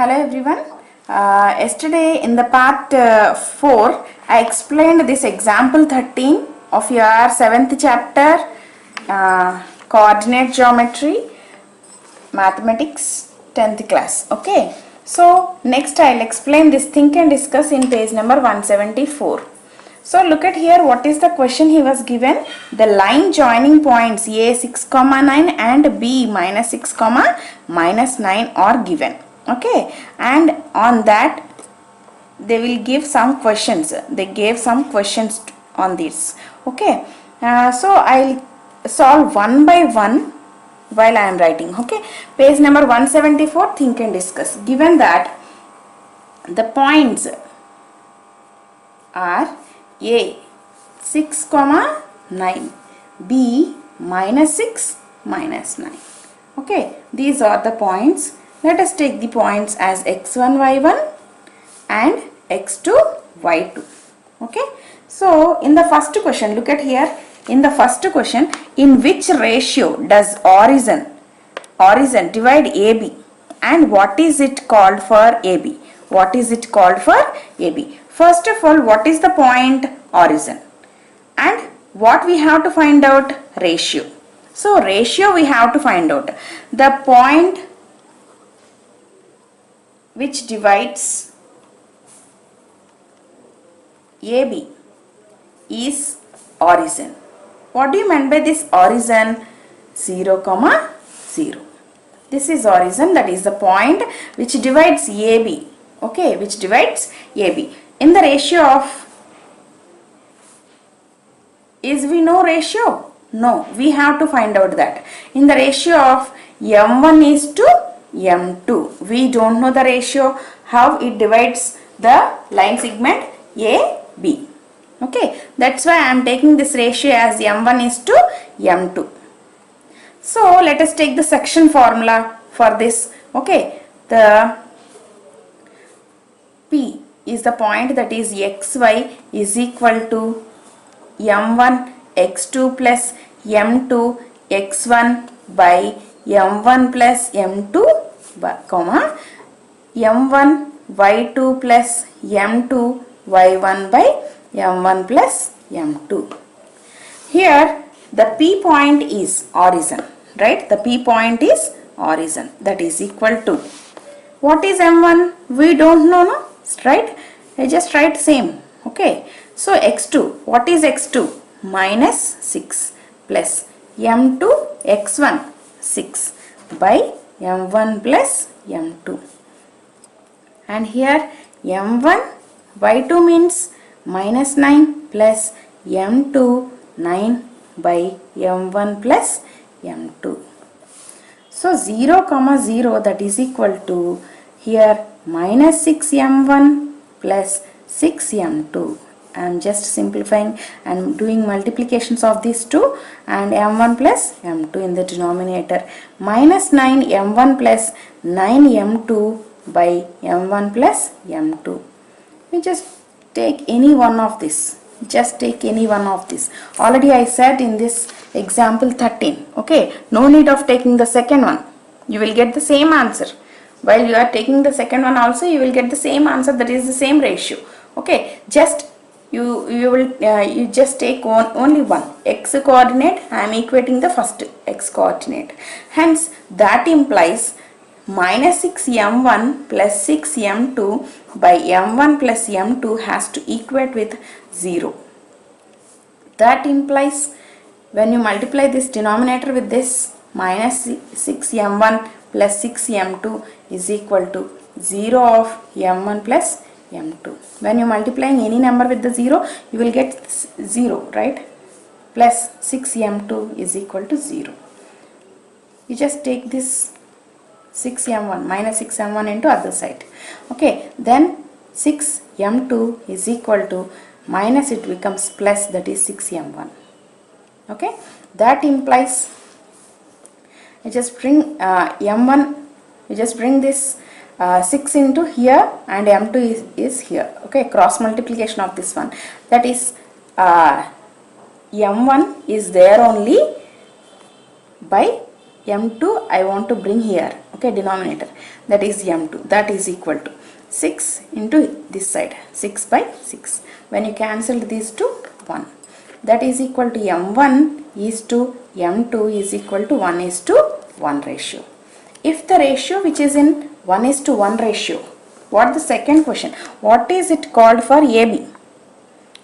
Hello everyone. Yesterday in the part 4 I explained this example 13 of your 7th chapter coordinate geometry mathematics 10th class. Okay. So next I'll explain this think and discuss in page number 174. So look at here, what is the question he was given? The line joining points A 6, 9 and B minus 6, minus 9 are given. Okay, and on that they will give some questions. They gave some questions on this. Okay, so I'll solve one by one while I am writing. Okay, page number 174, think and discuss. Given that the points are A 6, 9, B minus 6, minus 9. Okay, these are the points. Let us take the points as x1, y1 and x2, y2. Okay, so in the first question, look at here. In the first question, in which ratio does origin divide AB, and what is it called for AB? What is it called for AB? First of all, what is the point origin? And what we have to find out? Ratio. So ratio we have to find out. The point which divides AB is origin. What do you mean by this origin? 0, 0. This is origin, that is the point which divides AB. Okay, which divides AB. In the ratio of, is we know ratio? No, we have to find out that. In the ratio of M1 is to M2. We don't know the ratio, how it divides the line segment AB. Okay, that's why I am taking this ratio as M1 is to M2. So let us take the section formula for this. Okay, the P is the point, that is xy is equal to M1 x2 plus M2 x1 by M1 plus M2 comma M1 y2 plus M2 y1 by M1 plus M2. Here the P point is origin, right? The P point is origin, that is equal to, what is M1? We don't know, no? Right? I just write same. Okay. So x2, what is x2? Minus 6 plus M2 x1 6 by M1 plus M2. And here M1 y2 means minus 9 plus M2 9 by M1 plus M2. So 0, 0, that is equal to here minus 6 M1 plus 6 M2. I am just simplifying and doing multiplications of these two, and M1 plus M2 in the denominator, minus 9 M1 plus 9 M2 by M1 plus M2. We just take any one of this. Just take any one of this. Already I said in this example 13. Okay, no need of taking the second one. You will get the same answer. While you are taking the second one also, you will get the same answer, that is the same ratio. Okay, just you just take only one x coordinate. I am equating the first x coordinate. Hence that implies minus 6 m1 plus 6 m2 by m1 plus m2 has to equate with 0. That implies when you multiply this denominator with this, minus 6 m1 plus 6 m2 is equal to 0 of m1 plus m2. When you multiplying any number with the 0, you will get 0, right? Plus 6 m2 is equal to 0. You just take this 6 m1 minus 6 m1 into other side. Okay, then 6 m2 is equal to minus, it becomes plus, that is 6 m1. Okay, that implies you just bring m1, you just bring this 6 into here and m2 is here. Okay, cross multiplication of this one, that is m1 is there only by m2 I want to bring here. okay, denominator, that is m2, that is equal to 6 into this side, 6 by 6. When you cancel these two, 1, that is equal to m1 is to m2 is equal to 1 is to 1 ratio. If the ratio which is in 1 is to 1 ratio, what the second question, what is it called for AB?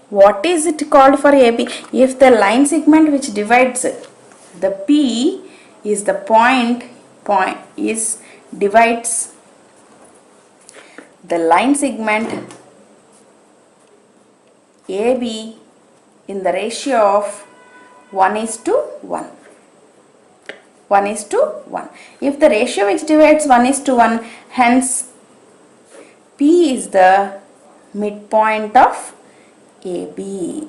What is it called for AB? If the line segment which divides the P is the point is divides the line segment AB in the ratio of 1 is to 1. 1 is to 1. If the ratio which divides 1 is to 1, hence P is the midpoint of AB.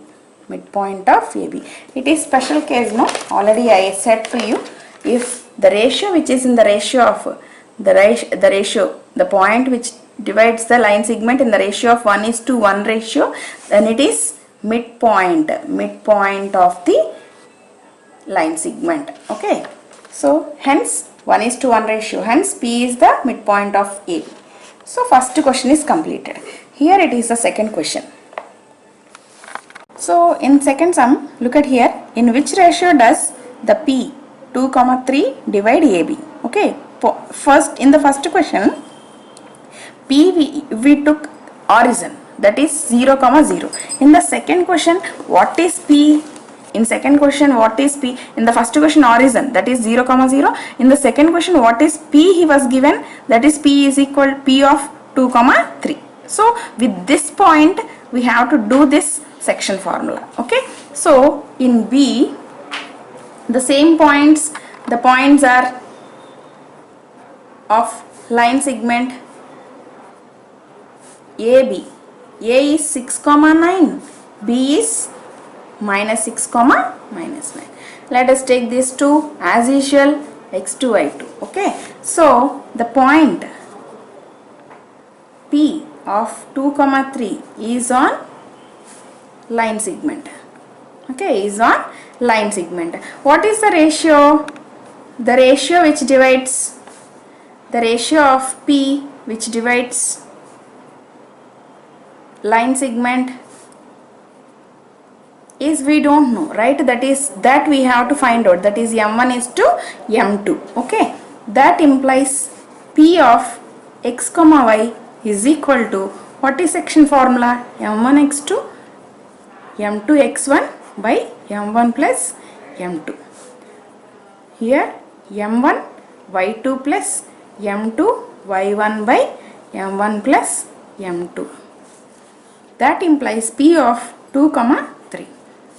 Midpoint of AB. It is special case, no? Already I said to you, if the ratio which is in the ratio of the point which divides the line segment in the ratio of 1 is to 1 ratio, then it is midpoint of the line segment. Okay. So hence 1 is to 1 ratio. Hence P is the midpoint of AB. So first question is completed. Here it is the second question. So in second sum, look at here. In which ratio does the P 2, 3 divide AB? Okay. First, in the first question, P we took origin, that is 0, 0. In the second question, what is P? In second question, what is P? In the first question, origin, that is 0, 0. In the second question, what is P he was given? That is P is equal to P of 2, 3. So with this point, we have to do this section formula. Okay. So in B, the same points, the points are of line segment AB. A is 6, 9. B is minus 6, minus 9. Let us take these two as usual, x2, y2. Okay. So the point P of 2, 3 is on line segment. Okay, is on line segment. What is the ratio? The ratio which divides, the ratio of P which divides line segment is, we don't know, right? That we have to find out. That is m1 is to m2. Okay, that implies P of x, y is equal to, what is section formula? m1 x2 m2 x1 by m1 plus m2. Here m1 y2 plus m2 y1 by m1 plus m2. That implies P of 2, 3.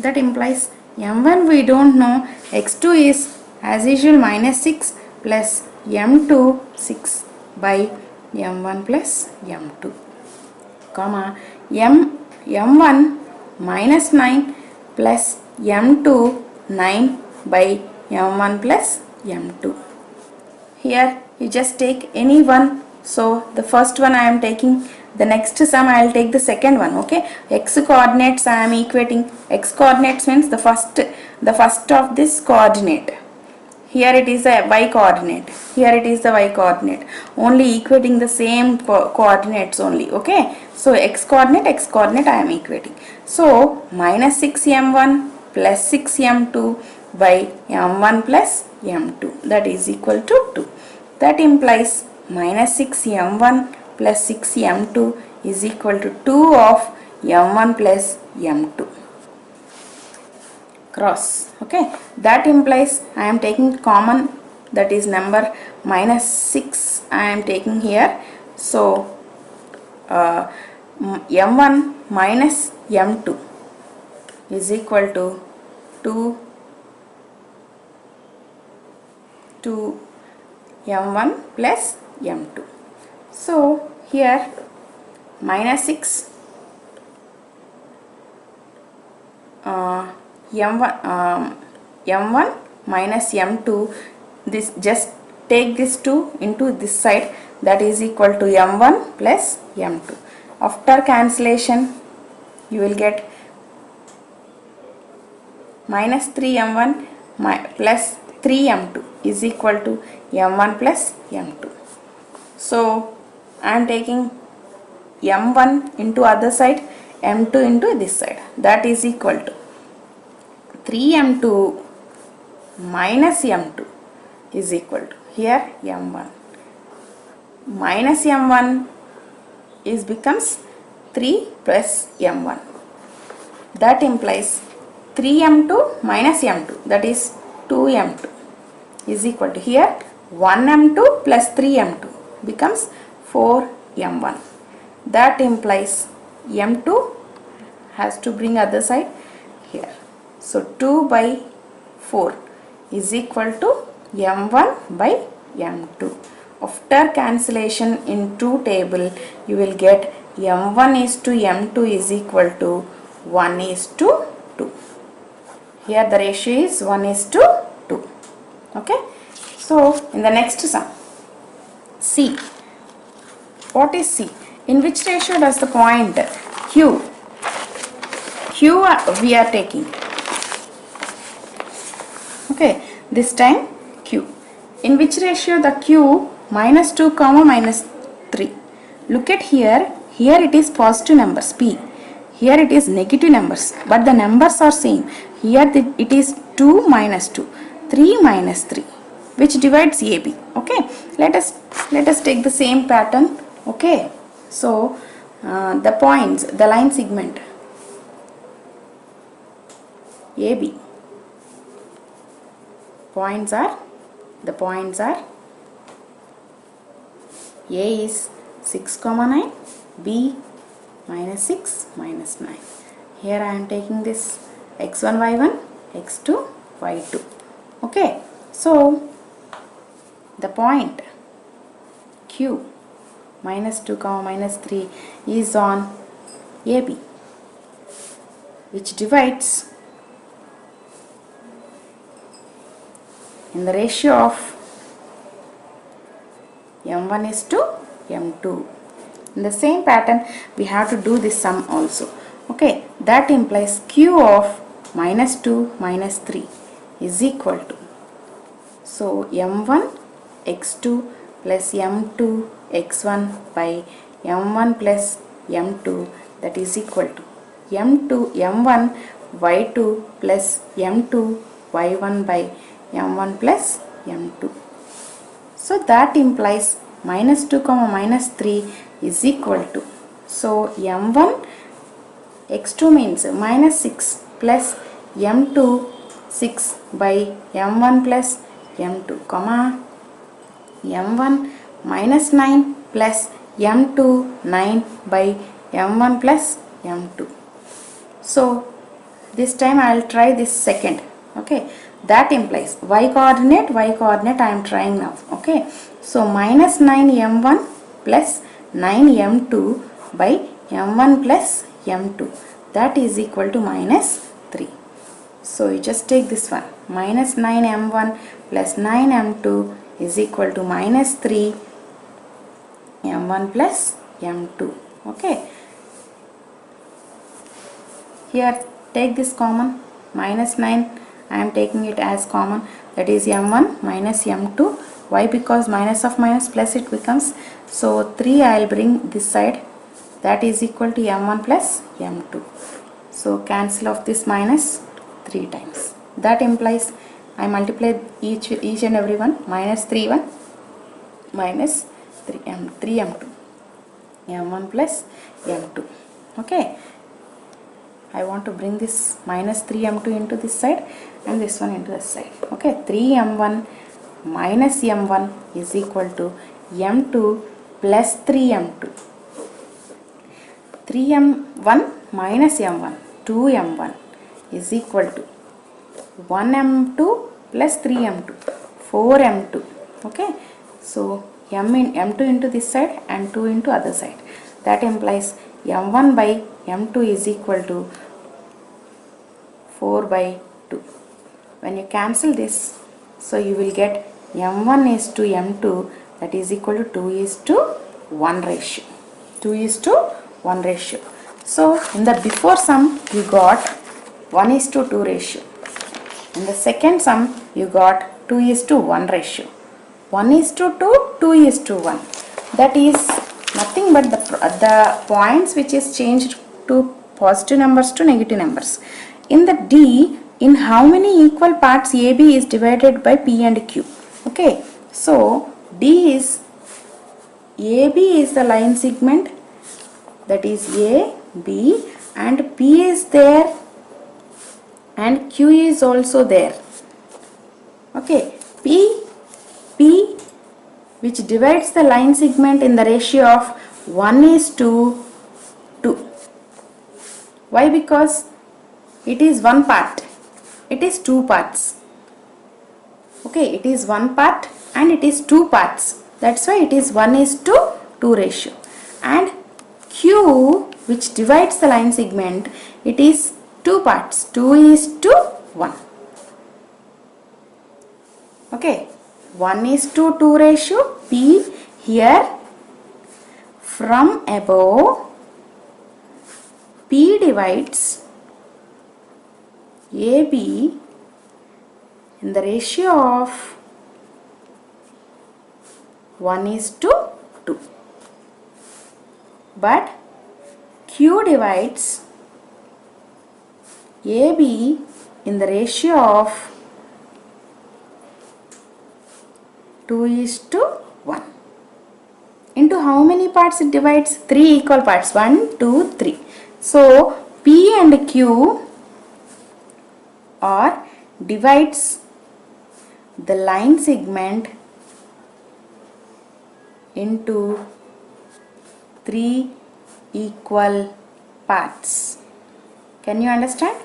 That implies m1 we don't know, x2 is as usual minus 6 plus m2 6 by m1 plus m2, comma m1 minus 9 plus m2 9 by m1 plus m2. Here you just take any one. So the first one I am taking, the next sum I will take the second one. Okay, x coordinates I am equating. X coordinates means the first of this coordinate. Here it is a y coordinate. Here it is the y coordinate. Only equating the same coordinates only. Okay. So x coordinate I am equating. So minus 6m1 plus 6m2 by m1 plus m2, that is equal to 2. That implies minus 6m1 plus 6m2 is equal to 2 of m1 plus m2. Cross. Okay, that implies I am taking common, that is number minus 6 I am taking here. So m1 minus m2 is equal to 2 m1 plus m2. So here minus 6 m1 minus m2, this just take this 2 into this side, that is equal to m1 plus m2. After cancellation you will get minus 3m1 plus 3m2. is equal to m1 plus m2. So I am taking m1 into other side, m2 into this side. That is equal to 3m2 minus m2 is equal to, here m1 minus m1 is becomes 3 plus m1. That implies 3m2 minus m2, that is 2m2 is equal to, here 1m2 plus 3m2 becomes 4m1. That implies m2 has to bring other side here. So 2 by 4 is equal to m1 by m2. After cancellation in 2 table, you will get m1 is to m2 is equal to 1 is to 2. Here the ratio is 1 is to 2. Okay. So in the next sum, C. What is C? In which ratio does the point Q we are taking? Okay, this time Q. In which ratio the Q? Minus 2 comma minus 3. Look at here. Here it is positive numbers P. Here it is negative numbers. But the numbers are same. Here it is 2 minus 2. 3 minus 3. Which divides AB. Okay. Let us take the same pattern. Okay. So the points, the line segment AB. The points are A is 6, 9, B minus 6, minus 9. Here I am taking this x1, y1, x2, y2. Okay. So the point Q minus 2, minus 3 is on AB, which divides in the ratio of m1 is to m2. In the same pattern we have to do this sum also. Okay, that implies Q of minus 2 minus 3 is equal to, so m1 x2 plus m2 x1 by m1 plus m2, that is equal to m1 y2 plus m2 y1 by m1 plus m2. So that implies minus 2 minus 3 is equal to, so m1 x2 means minus 6 plus m2 6 by m1 plus m2 comma m1 minus 9 plus m2 9 by m1 plus m2. So this time I will try this second. Okay, that implies y coordinate I am trying now. Okay, so minus 9 m1 plus 9 m2 by m1 plus m2, that is equal to minus 3. So you just take this one, minus 9 m1 plus 9 m2 is equal to minus 3 m1 plus m2. Okay, here take this common, minus 9 I am taking it as common, that is m1 minus m2. Why? Because minus of minus plus it becomes, so 3 I will bring this side, that is equal to m1 plus m2. So cancel off this minus 3 times. That implies I multiply each and every one, minus 3 1 minus 3m2 m1 plus m2. Okay, I want to bring this minus 3m2 into this side and this one into this side. Okay, 3m1 minus m1 is equal to m2 plus 3m2. 3m1 minus m1, 2m1 is equal to 1m2 plus 3m2, 4m2. Okay, so m2 into this side and 2 into other side. That implies m1 by m2 is equal to 4 by 2. When you cancel this, so you will get m1 is to m2, that is equal to 2 is to 1 ratio. 2 is to 1 ratio. So in the before sum you got 1 is to 2 ratio. In the second sum you got 2 is to 1 ratio. 1 is to 2, 2 is to 1. That is nothing but the points which is changed to positive numbers to negative numbers. In the D, in how many equal parts AB is divided by P and Q? Okay, so D is AB is the line segment, that is A, B, and P is there and Q is also there. Okay, P which divides the line segment in the ratio of 1 is to 2. Why? Because it is one part, it is two parts. Okay, it is one part and it is two parts. That's why it is 1 is to 2 ratio. And Q, which divides the line segment, it is two parts, 2 is to 1. Okay, 1 is to 2 ratio. P here, from above, P divides AB in the ratio of 1 is to 2. But Q divides AB in the ratio of 2 is to 1. Into how many parts it divides? 3 equal parts. 1, 2, 3. So P and Q or divides the line segment into 3 equal parts. Can you understand?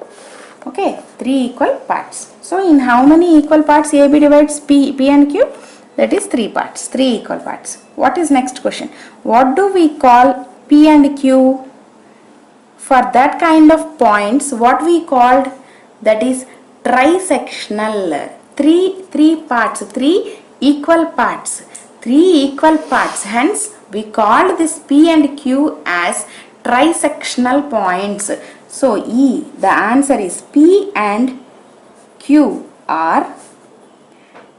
Okay, 3 equal parts. So in how many equal parts AB divides P and Q? That is 3 parts, 3 equal parts. What is next question? What do we call P and Q? For that kind of points, what we called, that is trisectional. Three parts, 3 equal parts, 3 equal parts. Hence, we called this P and Q as trisectional points. So, the answer is P and Q are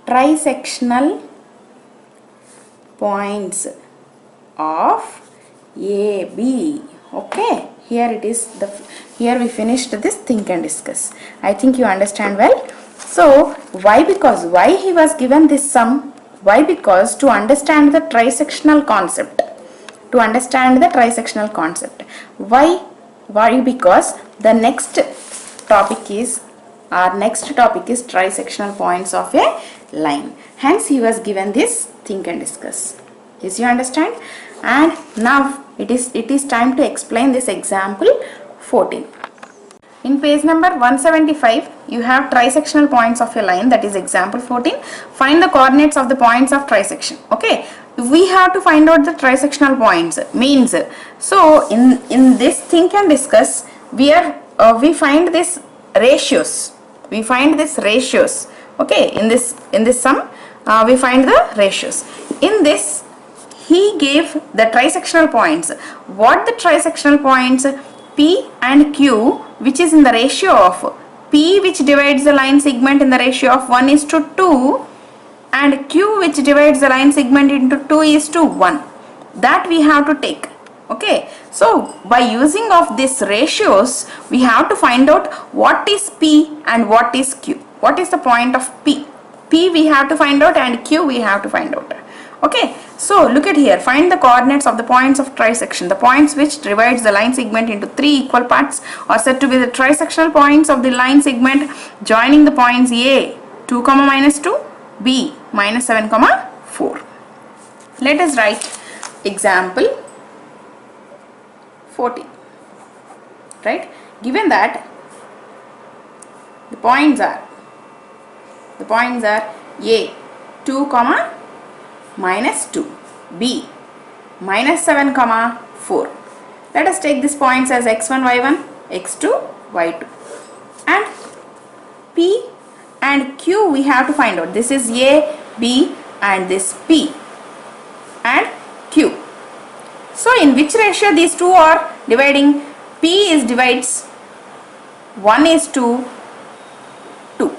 trisectional points of AB. Okay, here it is. Here we finished this think and discuss. I think you understand well. So why? Because why he was given this sum? Why? Because to understand the trisectional concept. To understand the trisectional concept. Why? Why? Because the next topic is trisectional points of a line. Hence he was given this think and discuss. Yes, you understand? And now it is time to explain this example 14. In page number 175, you have trisectional points of a line, that is example 14. Find the coordinates of the points of trisection. Okay, we have to find out the trisectional points. Means, so in this think and discuss, we find this ratios. We find this ratios. Okay, in this sum, we find the ratios. In this, he gave the trisectional points. What the trisectional points? P and Q, which is in the ratio of P, which divides the line segment in the ratio of 1 is to 2, and Q, which divides the line segment into 2 is to 1. That we have to take. Okay, so by using of these ratios, we have to find out what is P and what is Q. What is the point of P? P we have to find out and Q we have to find out. Okay, so look at here. Find the coordinates of the points of trisection. The points which divides the line segment into 3 equal parts are said to be the trisectional points of the line segment joining the points A 2, -2, B -7, 4. Let us write example 14. Right? Given that the points are A 2, -2, B -7, 4. Let us take these points as x1, y1, x2, y2, and P and Q we have to find out. This is A, B, and this P and Q. So in which ratio these two are dividing? P divides 1 is to 2,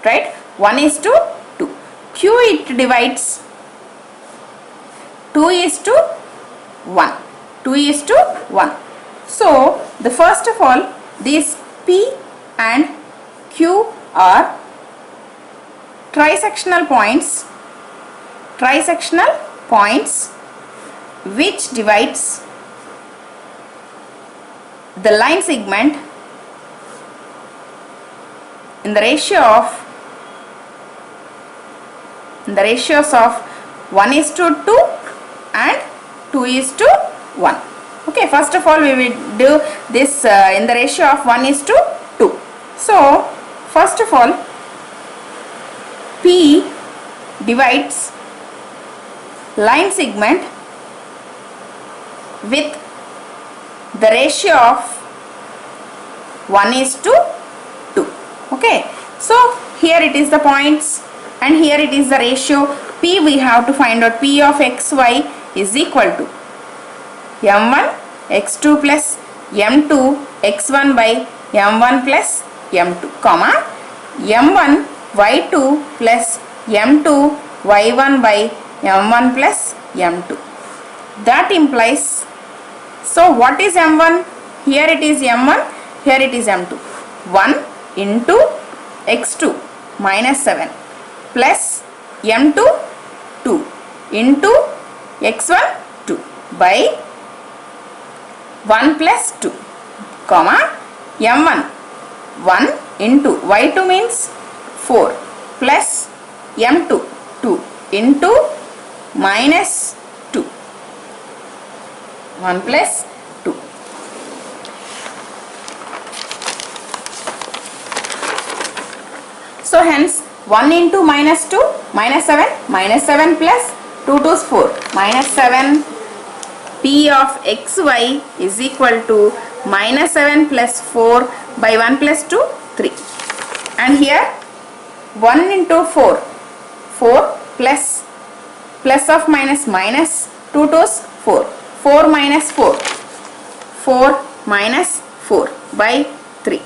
right? 1 is to Q it divides 2 is to 1. 2 is to 1. So the first of all, these P and Q are trisectional points which divides the line segment in the ratios of 1 is to 2 and 2 is to 1. Okay, first of all we will do this in the ratio of 1 is to 2. So first of all, P divides line segment with the ratio of 1 is to 2. Okay, so here it is the points and here it is the ratio. P we have to find out. P of xy is equal to m1 x2 plus m2 x1 by m1 plus m2, comma m1 y2 plus m2 y1 by m1 plus m2. That implies, so what is m1? Here it is m1, here it is m2. 1 into x2 minus 7 plus m2 2 into x1 2 by 1 plus 2, comma m1 1 into y2 means 4 plus m2 2 into minus 2, 1 plus 2. So hence 1 into minus 2 minus 7 plus 2 to 4 minus 7. P of xy is equal to minus 7 plus 4 by 1 plus 2 3, and here 1 into 4 plus of minus 2 to 4 minus 4 minus 4 by 3.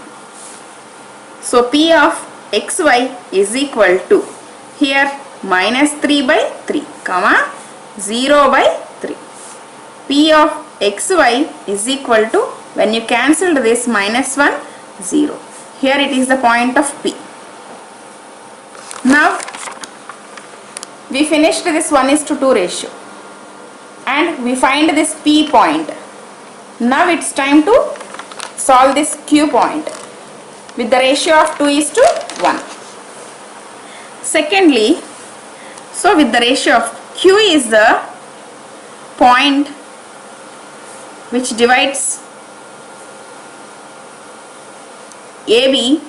So P of xy is equal to here minus 3 by 3, comma 0 by 3. P of xy is equal to, when you cancel this, minus 1 0. Here it is the point of P. Now we finished this 1 is to 2 ratio and we find this P point. Now it's time to solve this Q point with the ratio of 2 is to 1. Secondly, so with the ratio of Q is the point which divides AB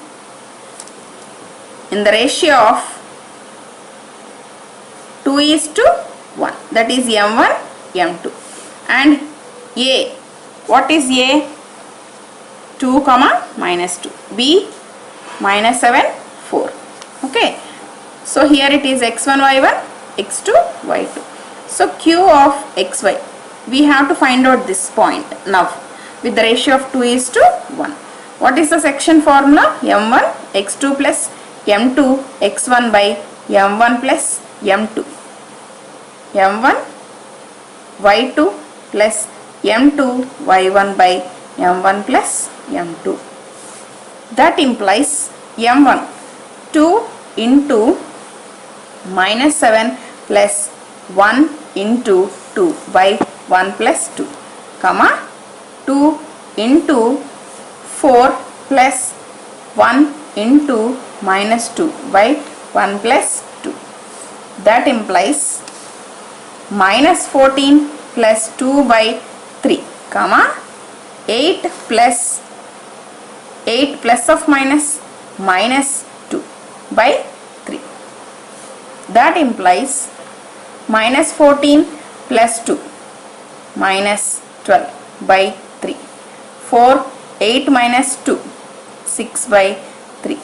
in the ratio of 2 is to 1, that is m1 m2, and A, what is A? 2 comma minus 2, B minus 7 4. Okay, so here it is x1 y1 x2 y2. So Q of xy, we have to find out this point now with the ratio of 2 is to 1. What is the section formula? m1 x2 plus m2 x1 by m1 plus m2, m1 y2 plus m2 y1 by m1 plus m2. That implies m1 2 into minus 7 plus 1 into 2 by 1 plus 2, comma 2 into 4 plus 1 into minus 2 by 1 plus 2. That implies minus 14 plus 2 by 3, comma 8 plus of minus 2 by 3. That implies minus 14 plus 2 minus 12 by 3, 4 8 minus 2 6 by 3.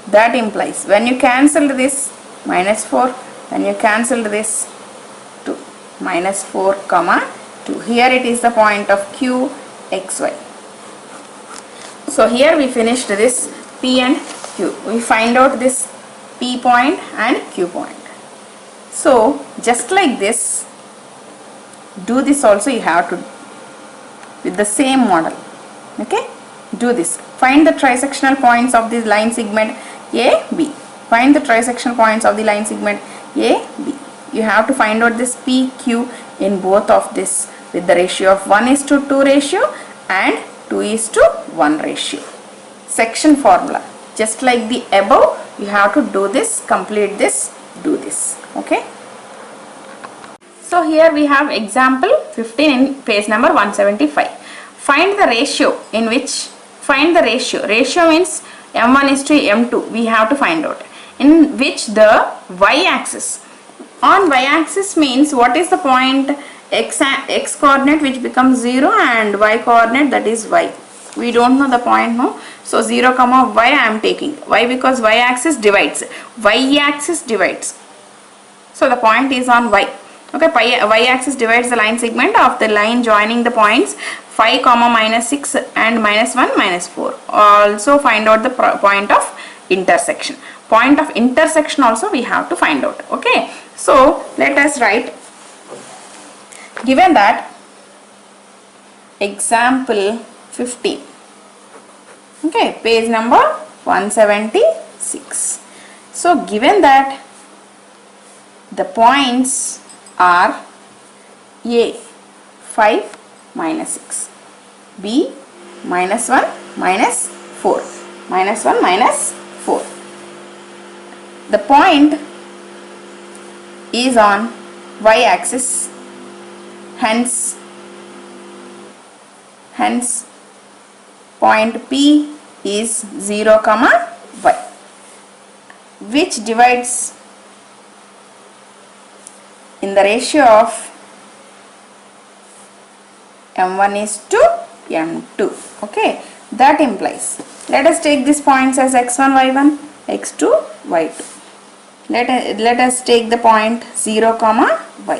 That implies, when you cancel this, minus 4, when you cancel this, 2, minus 4 comma 2. Here it is the point of Q xy. So here we finished this P and Q. We find out this P point and Q point. So just like this, do this also you have to with the same model. Okay, do this. Find the trisectional points of this line segment AB. Find the trisectional points of the line segment AB. You have to find out this PQ in both of this with the ratio of 1:2 ratio and 2:1 ratio. Section formula. Just like the above, you have to do this, complete this, do this. Okay. So here we have example 15 in page number 175. Find the ratio in which, find the ratio. Ratio means m1:m2. We have to find out. In which the y-axis. On y-axis means what is the point? X coordinate which becomes 0 and y coordinate, that is y. We don't know the point, no? So 0 comma y I am taking. Why? Because y-axis divides. Y-axis divides. So the point is on y. Okay, y-axis divides the line segment of the line joining the points 5 comma -6 and -1 -4. Also find out the point of intersection. Point of intersection also we have to find out. Okay, so let us write. Given that example 15. Okay, page number 176. So given that the points are A 5 -6, B -1 -4, -1 -4. The point is on y-axis, hence point P is 0 comma y, which divides in the ratio of m1:m2. Okay, that implies, let us take these points as x1 y1, x2 y2. Let us take the point 0 comma y.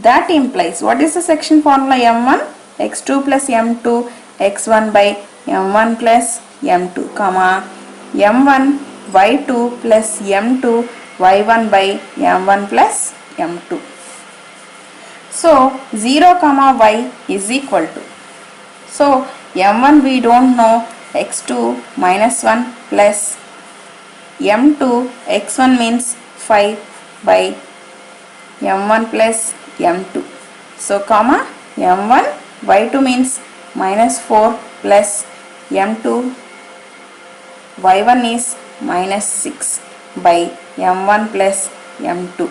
That implies, what is the section formula? m1 x2 plus m2 x1 by m1 plus m2, comma m1 y2 plus m2 y1 by m1 plus m2. So 0 comma y is equal to, so m1 we don't know, x2 -1 plus m2 x1 means 5 by m1 plus m2. So comma m1 y2 means -4 plus m2 y1 is -6 by m1 plus m2.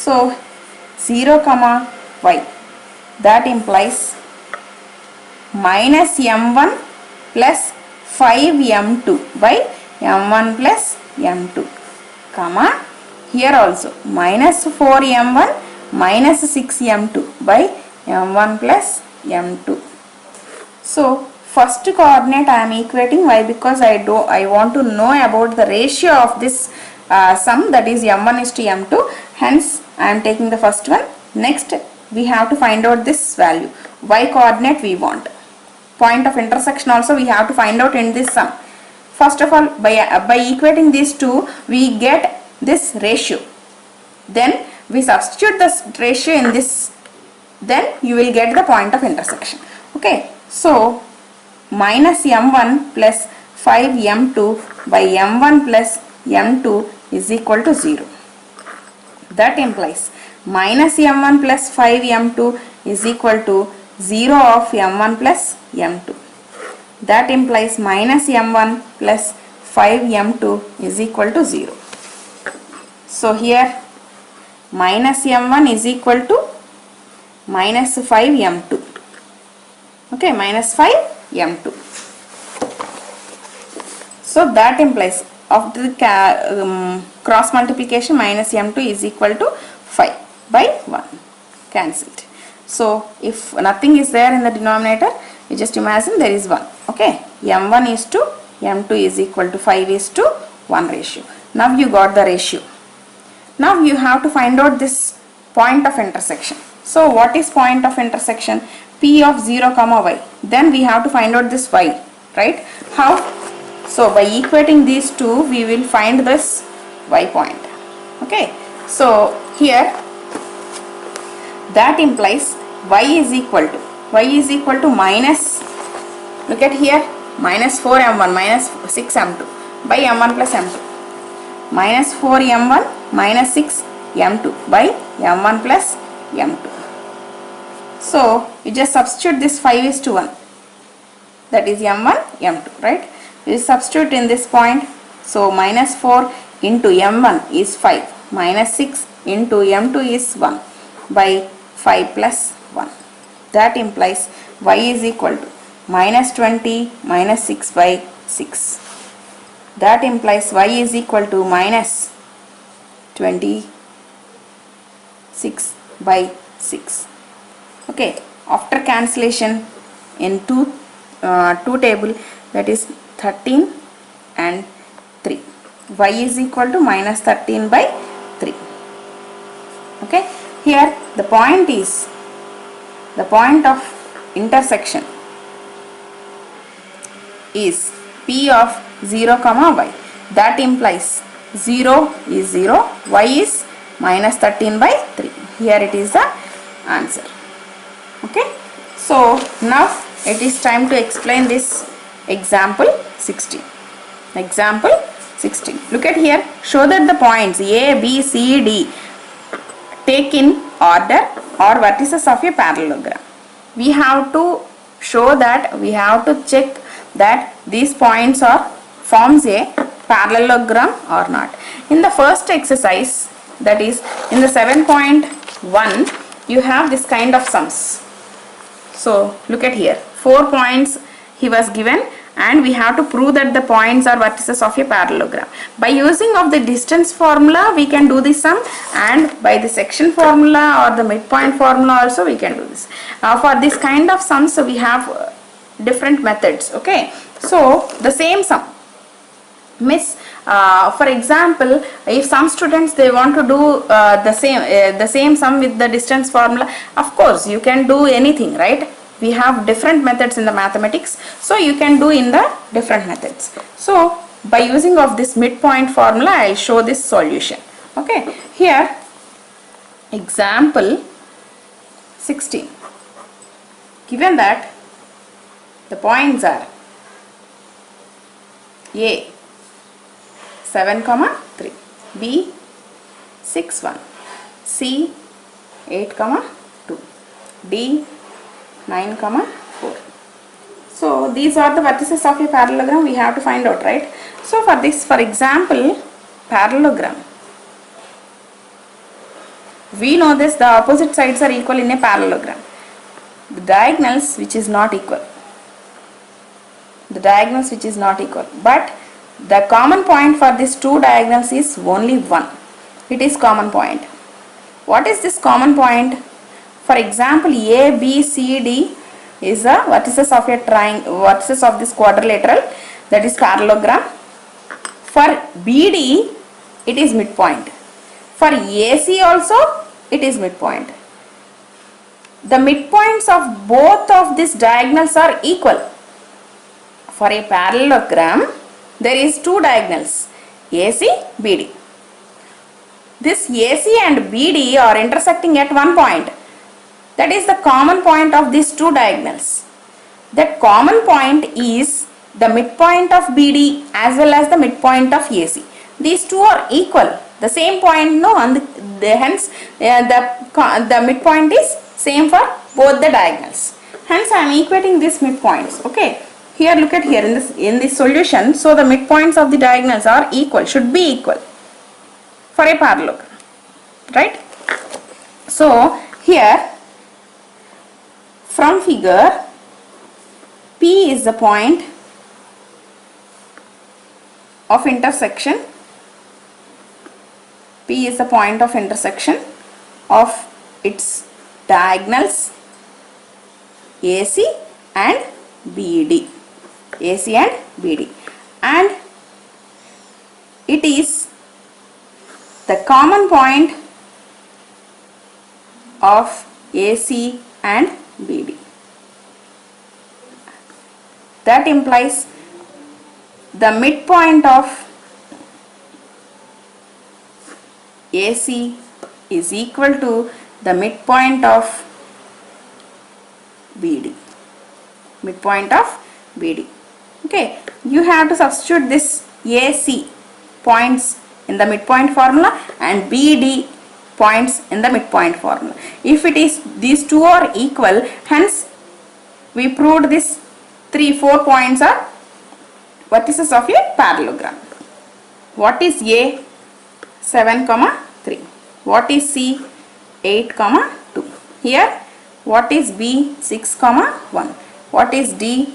So 0 comma y, that implies minus m1 plus 5m2 by m1 plus m2, comma here also minus 4m1 minus 6m2 by m1 plus m2. So first coordinate I am equating. Why? Because I want to know about the ratio of this sum, that is m1:m2. Hence I am taking the first one. Next we have to find out this value, y coordinate we want. Point of intersection also we have to find out in this sum. First of all, by equating these two we get this ratio. Then we substitute this ratio in this, then you will get the point of intersection. Okay, so minus m1 plus 5m2 by m1 plus m2 is equal to 0. That implies minus m1 plus 5m2 is equal to 0 of m1 plus m2. That implies minus m1 plus 5m2 is equal to 0. So here minus m1 is equal to minus 5m2. Okay, minus 5m2. So that implies of the cross multiplication, minus m2 is equal to 5 by 1, cancelled. So if nothing is there in the denominator, you just imagine there is 1. Okay, m1 is to m2 is equal to 5:1 ratio. Now you got the ratio. Now you have to find out this point of intersection. So what is point of intersection? P of 0 comma y. Then we have to find out this y, right? How? So by equating these two we will find this y point. Okay, So here that implies y is equal to minus, look at here, minus 4m1 minus 6m2 by m1 plus m2, minus 4m1 minus 6m2 by m1 plus m2. So you just substitute this 5:1, that is m1 m2, right? You substitute in this point. So minus 4 into m1 is 5, minus 6 into m2 is 1 by 5 plus 1. That implies y is equal to minus 20 minus 6 by 6. That implies y is equal to minus 26 by 6. Okay, after cancellation in two table, that is 13 and 3, y is equal to minus 13 by 3. Okay, here the point is, the point of intersection is p of 0 comma y. That implies 0 is 0, y is minus 13 by 3. Here it is the answer. Okay, so now it is time to explain this example 16. Example 16. Look at here. Show that the points A, B, C, D take in order or vertices of a parallelogram. We have to show that, we have to check that these points are forms a parallelogram or not. In the first exercise, that is in the 7.1, you have this kind of sums. So look at here, 4 points he was given and we have to prove that the points are vertices of a parallelogram. By using of the distance formula we can do this sum, and by the section formula or the midpoint formula also we can do this. For this kind of sums we have different methods. Okay, so the same sum, miss, for example, if some students they want to do the same sum with the distance formula, of course you can do anything, right? We have different methods in the mathematics, so you can do in the different methods. So by using of this midpoint formula I will show this solution. Okay, here example 16, given that the points are A 7, 3, B 6, 1, C 8, 2, D 9, 4. So these are the vertices of a parallelogram we have to find out, right? So for this, for example, parallelogram, we know this, the opposite sides are equal in a parallelogram. The diagonals which is not equal. But the common point for these two diagonals is only one. It is common point. What is this common point? For example, A, B, C, D is the vertices of a triangle, vertices of this quadrilateral, that is parallelogram. For BD, it is midpoint. For AC also, it is midpoint. The midpoints of both of these diagonals are equal. For a parallelogram, there is two diagonals, AC, BD. This AC and BD are intersecting at one point. That is the common point of these two diagonals. That common point is the midpoint of BD as well as the midpoint of AC. These two are equal. The same point, no, and hence the midpoint is same for both the diagonals. Hence I am equating these midpoints. Okay. Here look at here in this solution. So the midpoints of the diagonals are equal, should be equal for a parallelogram, right? So here from figure, P is the point of intersection. P is the point of intersection of its diagonals AC and BD. AC and BD, and it is the common point of AC and BD. That implies the midpoint of AC is equal to the midpoint of BD. Midpoint of BD. Okay, you have to substitute this AC points in the midpoint formula and BD points in the midpoint formula. If it is these two are equal, hence we proved this 4 points are vertices of a parallelogram. What is A? 7, 3. What is C? 8, 2. Here, what is B? 6, 1. What is D?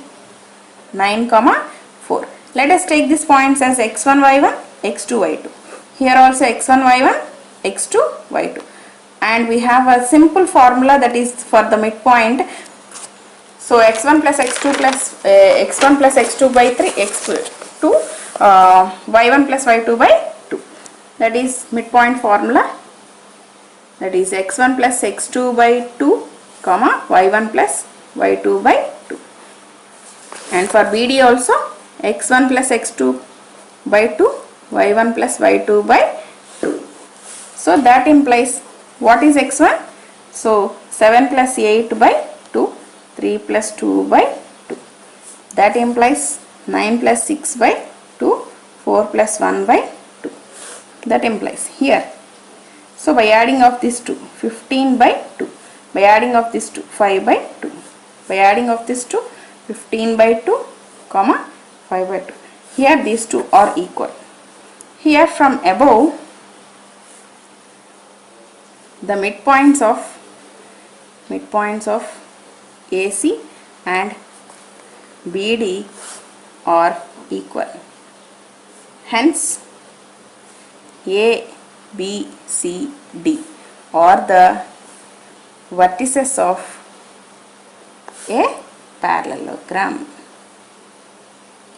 9, 4. Let us take these points as x1, y1, x2, y2. Here also x1, y1, x2, y2. And we have a simple formula that is for the midpoint. So x1 plus x2 plus x1 plus x2 by 3, x2, y1 plus y2 by 2. That is midpoint formula. That is x1 plus x2 by 2, y1 plus y2 by 2. And for BD also x1 plus x2 by 2, y1 plus y2 by 2. So that implies what is x1? So 7 plus 8 by 2, 3 plus 2 by 2. That implies 9 plus 6 by 2, 4 plus 1 by 2. That implies here. So by adding of these two, 15 by 2. By adding of this 2, 5 by 2. By adding of this 2, 15 by 2, 5 by 2. Here these two are equal. Here from above, the midpoints of AC and BD are equal. Hence, A, B, C, D are the vertices of a parallelogram.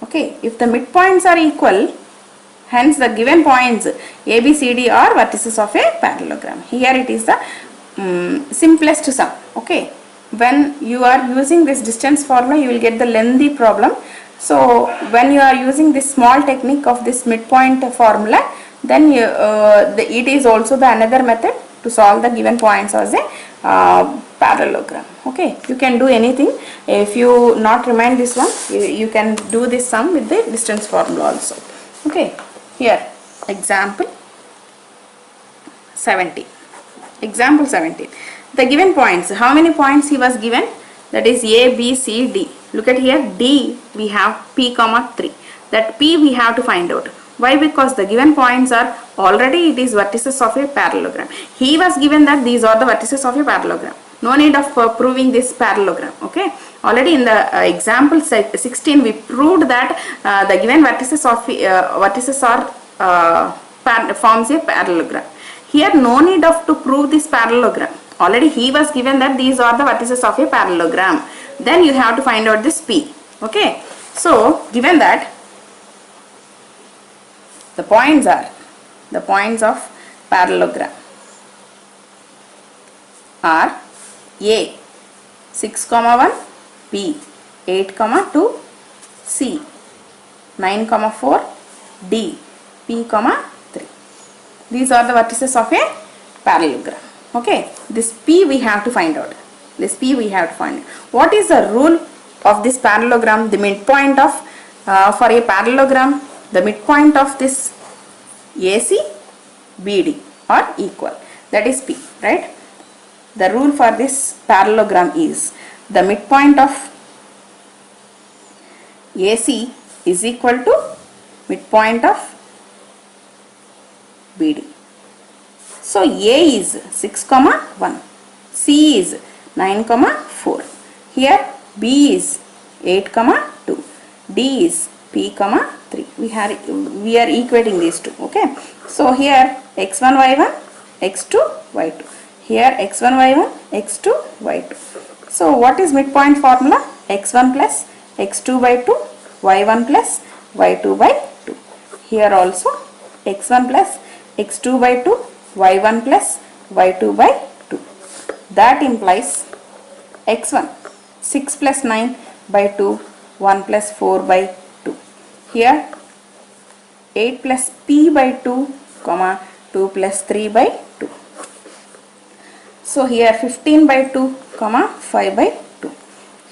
Okay, if the midpoints are equal, hence the given points A, B, C, D are vertices of a parallelogram. Here it is the simplest sum. Okay, when you are using this distance formula, you will get the lengthy problem. So when you are using this small technique of this midpoint formula, then it is also the another method to solve the given points as a parallelogram. Okay, you can do anything. If you not remind this one, you can do this sum with the distance formula also. Okay, here example 17. Example 17. The given points, how many points he was given? That is A, B, C, D. Look at here, D we have P, 3. That P we have to find out. Why? Because the given points are already it is vertices of a parallelogram. He was given that these are the vertices of a parallelogram. No need of proving this parallelogram. Okay. Already in the example 16 we proved that the given vertices are forms a parallelogram. Here no need of to prove this parallelogram. Already he was given that these are the vertices of a parallelogram. Then you have to find out this P. Okay. So given that the points of parallelogram are A 6, 1, B 8, 2, C 9, 4, D P, 3. These are the vertices of a parallelogram. Okay, this P we have to find out. What is the rule of this parallelogram? The midpoint of for a parallelogram, the midpoint of this AC, BD are equal. That is P, right? The rule for this parallelogram is the midpoint of AC is equal to midpoint of BD. So A is 6, 1, C is 9, 4. Here B is 8, 2, D is P, 3. We are equating these two. Okay. So here x1, y1, x2, y2. Here x1, y1, x2, y2. So what is midpoint formula? x1 plus x2 by 2, y1 plus y2 by 2. Here also x1 plus x2 by 2, y1 plus y2 by 2. That implies x1 6 plus 9 by 2, 1 plus 4 by 2. Here 8 plus p by 2, 2 plus 3 by 2. So here 15 by 2 comma 5 by 2.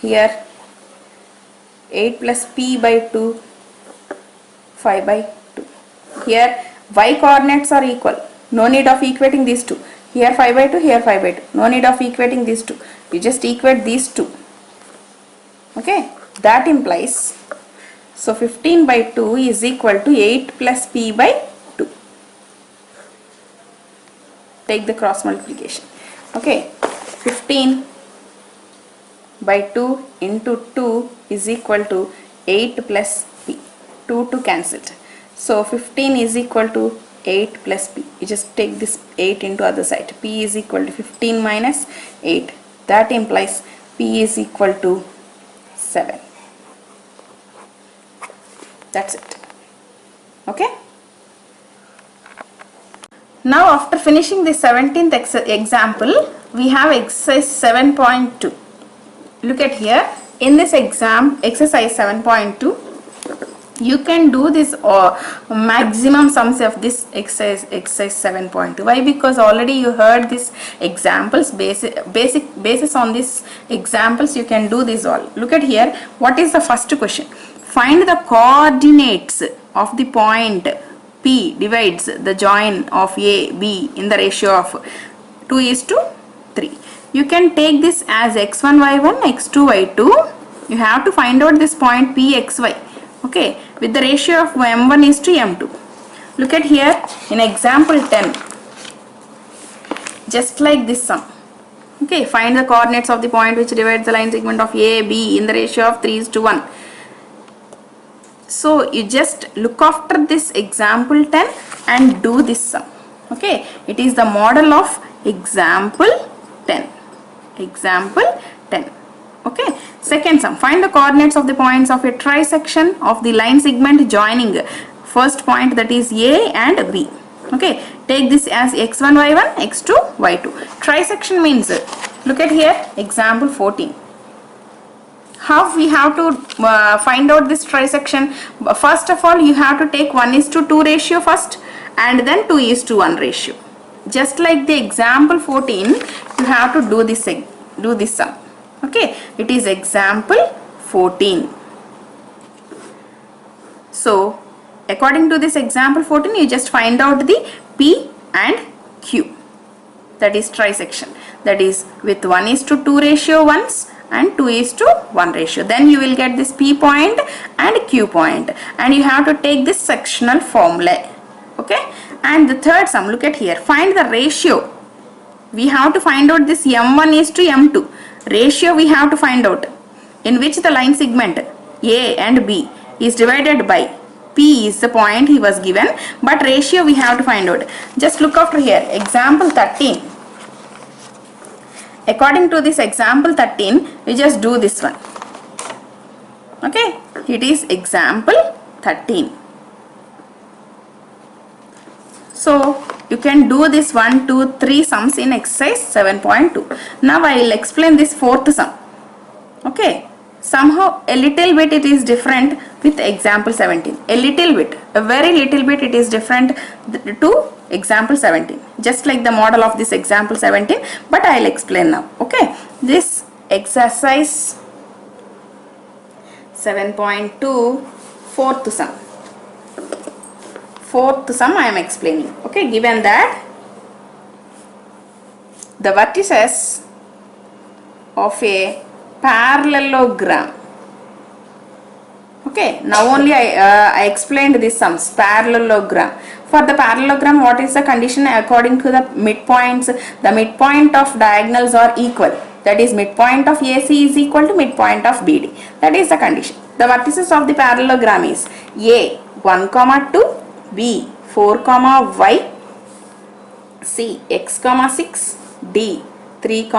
Here 8 plus p by 2, 5 by 2. Here y coordinates are equal. No need of equating these two. Here 5 by 2, here 5 by 2. No need of equating these two. You just equate these two. Okay. That implies, so 15 by 2 is equal to 8 plus p by 2. Take the cross multiplication. Okay. 15 by 2 into 2 is equal to 8 plus p. 2 to cancel. So 15 is equal to 8 plus p. You just take this 8 into other side. P is equal to 15 minus 8. That implies p is equal to 7. That's it. Okay. Now after finishing the 17th example, we have exercise 7.2. Look at here. In this exercise 7.2, you can do this maximum sums of this exercise 7.2. Why? Because already you heard this examples, basis on this examples you can do this all. Look at here. What is the first question? Find the coordinates of the point P divides the join of A, B in the ratio of 2:3. You can take this as x1, y1, x2, y2. You have to find out this point P, xy. Okay, with the ratio of m1 is to m2. Look at here in example 10. Just like this sum. Okay, find the coordinates of the point which divides the line segment of A, B in the ratio of 3:1. So you just look after this example 10 and do this sum. Okay, it is the model of example 10. Example 10. Okay, second sum. Find the coordinates of the points of a trisection of the line segment joining first point, that is A and B. Okay, take this as x1, y1, x2, y2. Trisection means, look at here, example 14. How we have to find out this trisection? First of all, you have to take 1:2 ratio first and then 2:1 ratio. Just like the example 14, you have to do this sum. Okay, it is example 14. So according to this example 14, you just find out the P and Q. That is trisection. That is with 1:2 ratio once and 2:1 ratio. Then you will get this P point and Q point, and you have to take this sectional formula. Okay, and the third sum, look at here. Find the ratio. We have to find out this m1 is to m2 ratio. We have to find out in which the line segment A and B is divided by P is the point he was given, but ratio we have to find out. Just look after here, example 13. According to this example 13, we just do this one. Okay, it is example 13. So you can do this 1, 2, 3 sums in exercise 7.2. Now I will explain this fourth sum. Okay, somehow a little bit it is different with example 17. A little bit, a very little bit it is different to example 17. Just like the model of this example 17, but I will explain now. Okay, this exercise 7.2 fourth sum. Fourth sum I am explaining. Okay, given that the vertices of a parallelogram. Okay, now only I explained this sums. Parallelogram. For the parallelogram, what is the condition? According to the midpoints, the midpoint of diagonals are equal. That is, midpoint of AC is equal to midpoint of BD. That is the condition. The vertices of the parallelogram is A 1, 2, B 4, Y, C x, 6, D 3,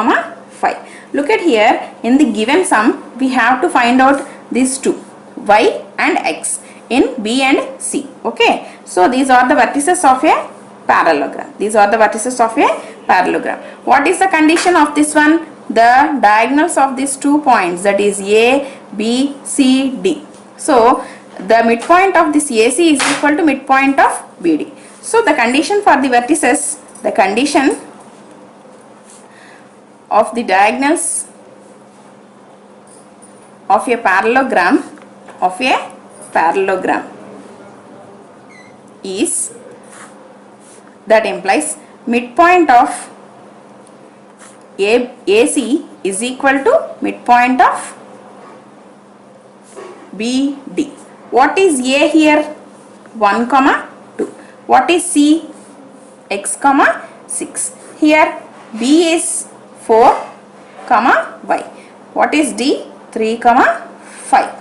5. Look at here, in the given sum we have to find out these two, Y and X, in B and C. Okay, so these are the vertices of a parallelogram. These are the vertices of a parallelogram. What is the condition of this one? The diagonals of these 2 points, that is A, B, C, D. So the midpoint of this AC is equal to midpoint of BD. So the condition for the vertices, the condition of the diagonals of a parallelogram is, that implies midpoint of AC is equal to midpoint of BD. What is A here? 1, 2. What is C? X, 6. Here B is 4, Y. What is D? 3, 5.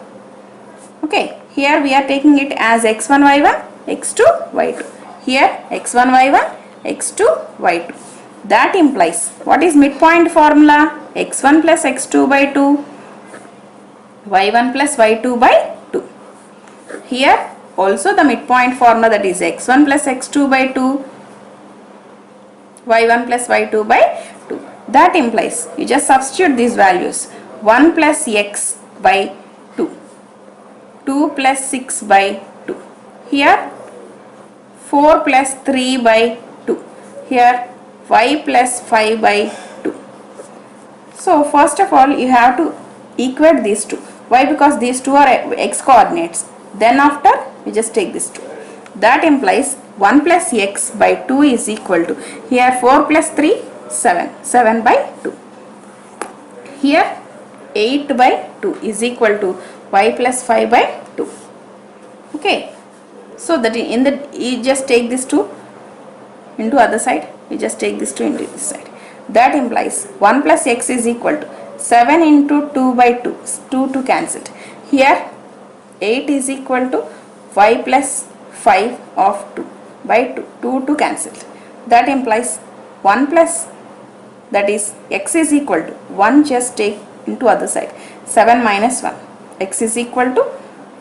Okay, here we are taking it as x1, y1, x2, y2. Here x1, y1, x2, y2. That implies, what is midpoint formula? x1 plus x2 by 2, y1 plus y2 by 2. Here also the midpoint formula, that is x1 plus x2 by 2, y1 plus y2 by 2. That implies, you just substitute these values. 1 plus x by 2, 2 plus 6 by 2. Here 4 plus 3 by 2. Here y plus 5 by 2. So first of all you have to equate these two. Why? Because these two are x coordinates. Then after you just take this 2. That implies 1 plus x by 2 is equal to, here 4 plus 3, 7. 7 by 2. Here 8 by 2 is equal to y plus 5 by 2. Okay. So that in the, you just take this 2 into other side. You just take this 2 into this side. That implies 1 plus x is equal to 7 into 2 by 2. 2 to cancel. Here 8 is equal to y plus 5 of 2 by 2. 2 to cancel. That implies 1 plus, that is x is equal to 1, just take into other side. 7 minus 1. X is equal to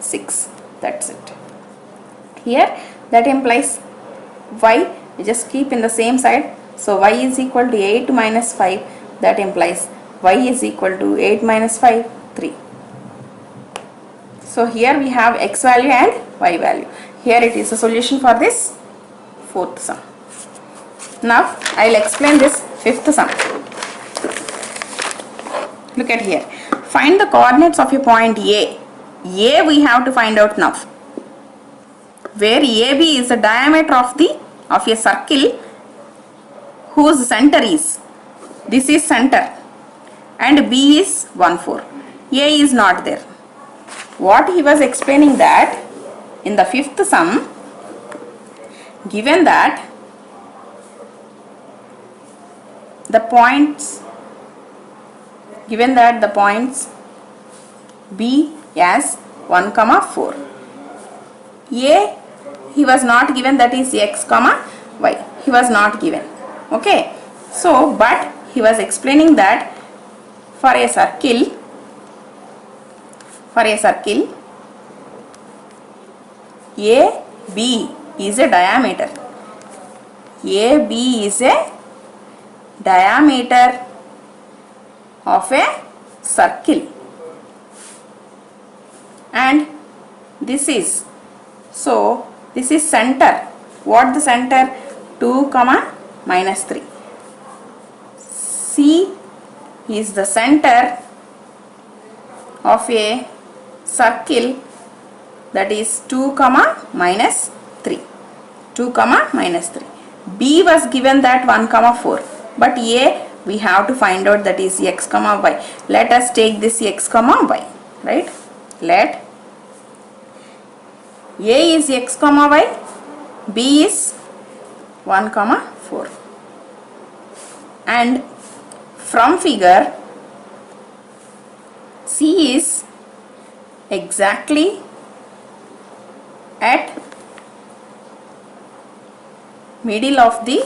6. That's it. Here that implies y, you just keep in the same side. So y is equal to 8 minus 5. That implies y is equal to 8 minus 5, 3. So here we have x value and y value. Here it is a solution for this fourth sum. Now I will explain this fifth sum. Look at here. Find the coordinates of a point A. A we have to find out now. Where AB is the diameter of a circle whose center is, this is center, and B is 1, 4. A is not there. What he was explaining that in the fifth sum, given that the points B as 1, 4. A he was not given, that is x, y. He was not given. Okay. So, but he was explaining that for a circle, AB is a diameter. AB is a diameter of a circle, and this is, so this is center. What the center? 2, minus 3. C is the center of a circle, that is 2, minus 3. 2, minus 3. B was given that 1, 4. But A we have to find out, that is x, y. Let us take this x, y. Right? Let A is x, y. B is 1, 4. And from figure, C is exactly at middle of the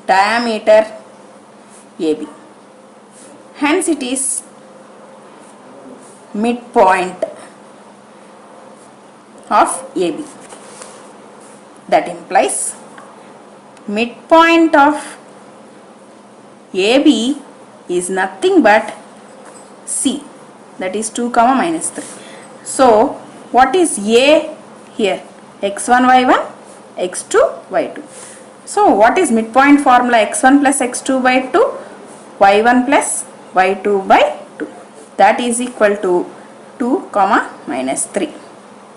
diameter AB. Hence it is midpoint of AB. That implies midpoint of AB is nothing but C, that is 2, minus 3. So what is A here? x1, y1, x2, y2. So what is midpoint formula? x1 plus x2 by 2, y1 plus y2 by 2. That is equal to 2 comma minus 3.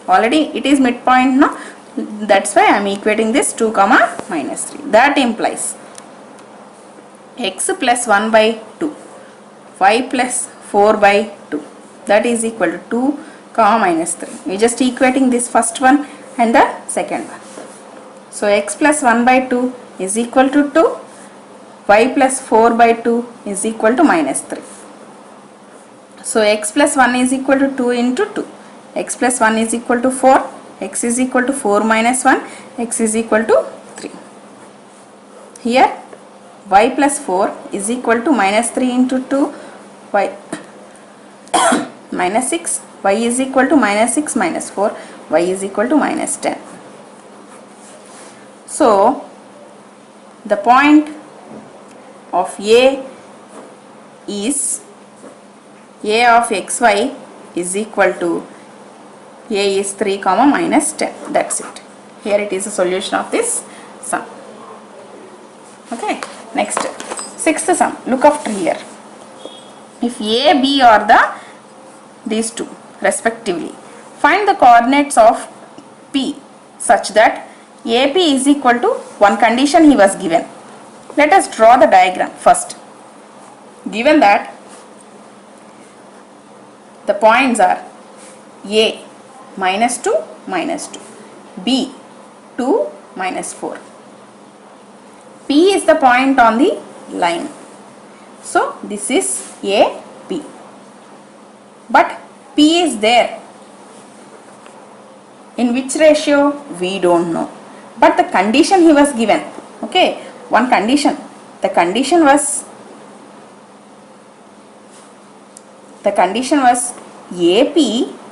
Already it is midpoint now. That's why I am equating this 2 comma minus 3. That implies x plus 1 by 2, y plus 4 by 2. That is equal to 2 comma minus 3. We are just equating this first one and the second one. So x plus 1 by 2 is equal to 2. Y plus 4 by 2 is equal to minus 3. So x plus 1 is equal to 2 into 2. X plus 1 is equal to 4. X is equal to 4 minus 1. X is equal to 3. Here y plus 4 is equal to minus 3 into 2. Y minus 6. Y is equal to minus 6 minus 4. Y is equal to minus 10. So the point of A is A of xy is equal to A is 3 comma minus 10. That's it. Here it is a solution of this sum. Okay. Next, sixth sum. Look after here. If A, B are these two respectively, find the coordinates of P such that AP is equal to one condition he was given. Let us draw the diagram first. Given that the points are A minus 2 minus 2, B 2 minus 4. P is the point on the line. So this is A, P. But P is there. In which ratio? We don't know. But the condition he was given. Okay, one condition. The condition was AP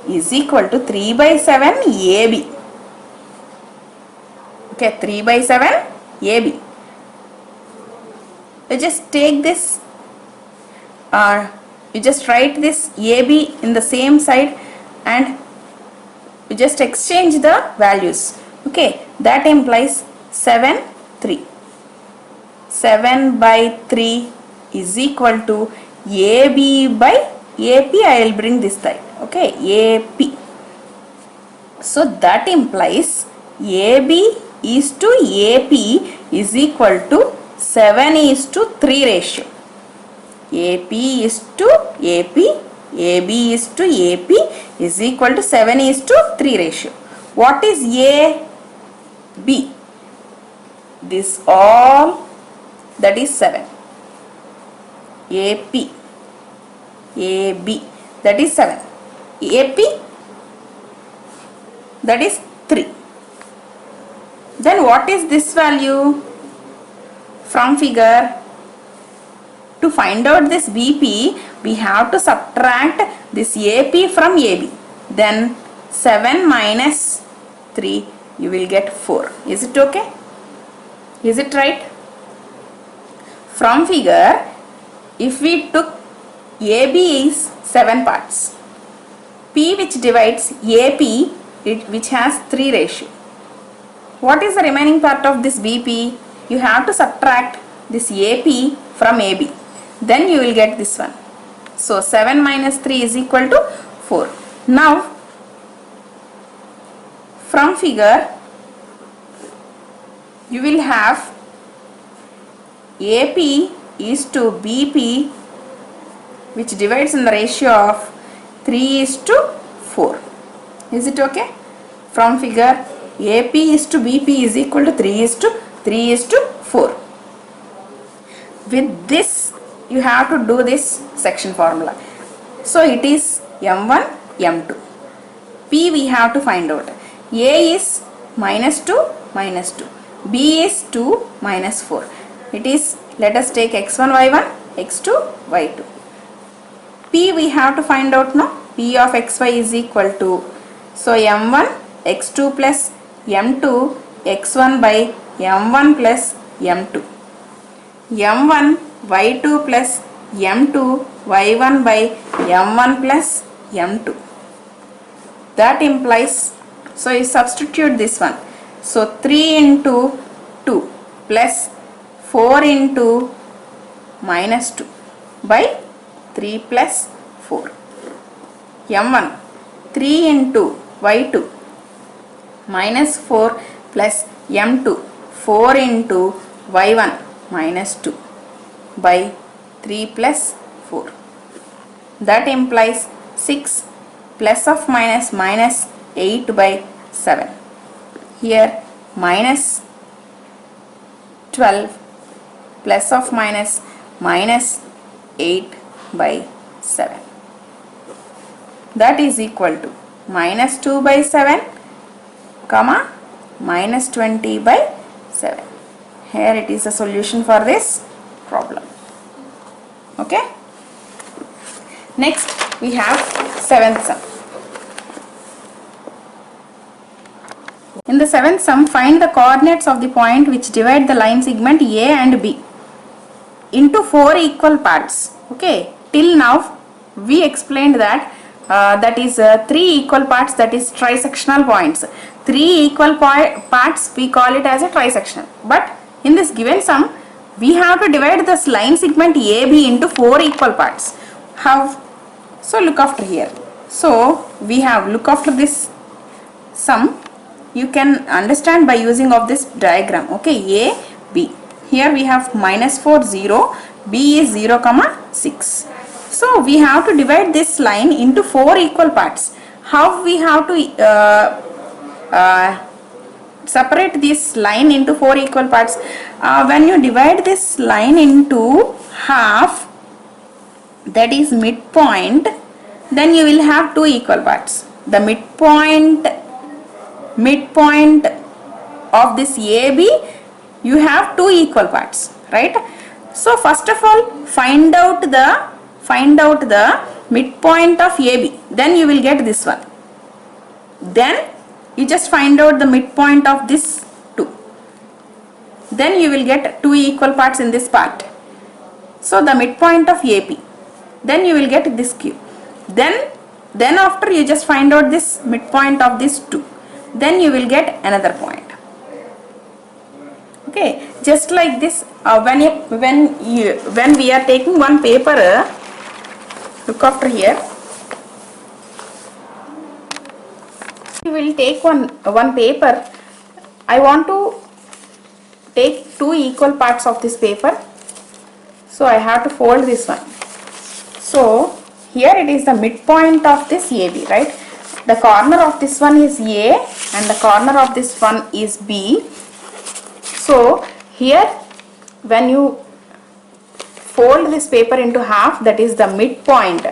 is equal to 3 by 7 AB. Okay, 3 by 7 AB. You just take this, you just write this AB in the same side and you just exchange the values. Okay, that implies 7, 3. 7 by 3 is equal to AB by AP. I will bring this side. Okay, AP. So that implies AB is to AP is equal to 7 is to 3 ratio. AP is to AP, AB is to AP is equal to 7 is to 3 ratio. What is AB? This all, that is 7. AP, AB, that is 7. AP, that is 3. Then what is this value? From figure, to find out this BP, we have to subtract this AP from AB. Then 7 minus 3, you will get 4. Is it okay? Is it right? From figure, if we took AB is 7 parts. P which divides AP, which has 3 ratio. What is the remaining part of this BP? You have to subtract this AP from AB. Then you will get this one. So 7 minus 3 is equal to 4. Now from figure you will have AP is to BP, which divides in the ratio of 3 is to 4. Is it okay? From figure AP is to BP is equal to 3 is to 4. With this you have to do this section formula. So it is M1, M2. P we have to find out. A is minus 2, minus 2. B is 2, minus 4. It is, let us take x1, y1, x2, y2. P we have to find out now. P of xy is equal to, so M1, x2 plus M2, x1 by M1 plus M2. M1, y2 plus M2, y1 by M1 plus M2. That implies, so you substitute this one. So 3 into 2 plus 4 into minus 2. by 3 plus 4. m1 3 into y2 minus 4 plus m2 4 into y1 minus 2 by 3 plus 4. That implies 6 plus of minus minus 8 by 7. Here minus 12 plus of minus minus 8 by 7. That is equal to minus 2 by 7 comma minus 20 by 7. Here it is a solution for this problem. Okay. Next we have seventh sum. In the seventh sum, find the coordinates of the point which divide the line segment A and B into 4 equal parts. Okay, till now we explained that that is 3 equal parts, that is trisectional points. 3 equal parts we call it as a trisectional. But in this given sum, we have to divide this line segment AB into 4 equal parts. How? So look after here. So we have look after this sum. You can understand by using of this diagram. Okay, A, B. Here we have minus 4, 0. B is 0, 6. So we have to divide this line into 4 equal parts. How we have to separate this line into 4 equal parts? When you divide this line into half, that is midpoint, then you will have 2 equal parts. The midpoint of this AB, you have 2 equal parts, right? So first of all, find out the midpoint of AB, then you will get this one. Then you just find out the midpoint of this 2, then you will get 2 equal parts in this part. So the midpoint of AP, then you will get this Q. Then after you just find out this midpoint of this 2, then you will get another point. Okay, just like this. When we are taking one paper, look after here. We will take one paper. I want to take 2 equal parts of this paper. So I have to fold this one. So here it is the midpoint of this AB, right? The corner of this one is A and the corner of this one is B. So here when you fold this paper into half, that is the midpoint.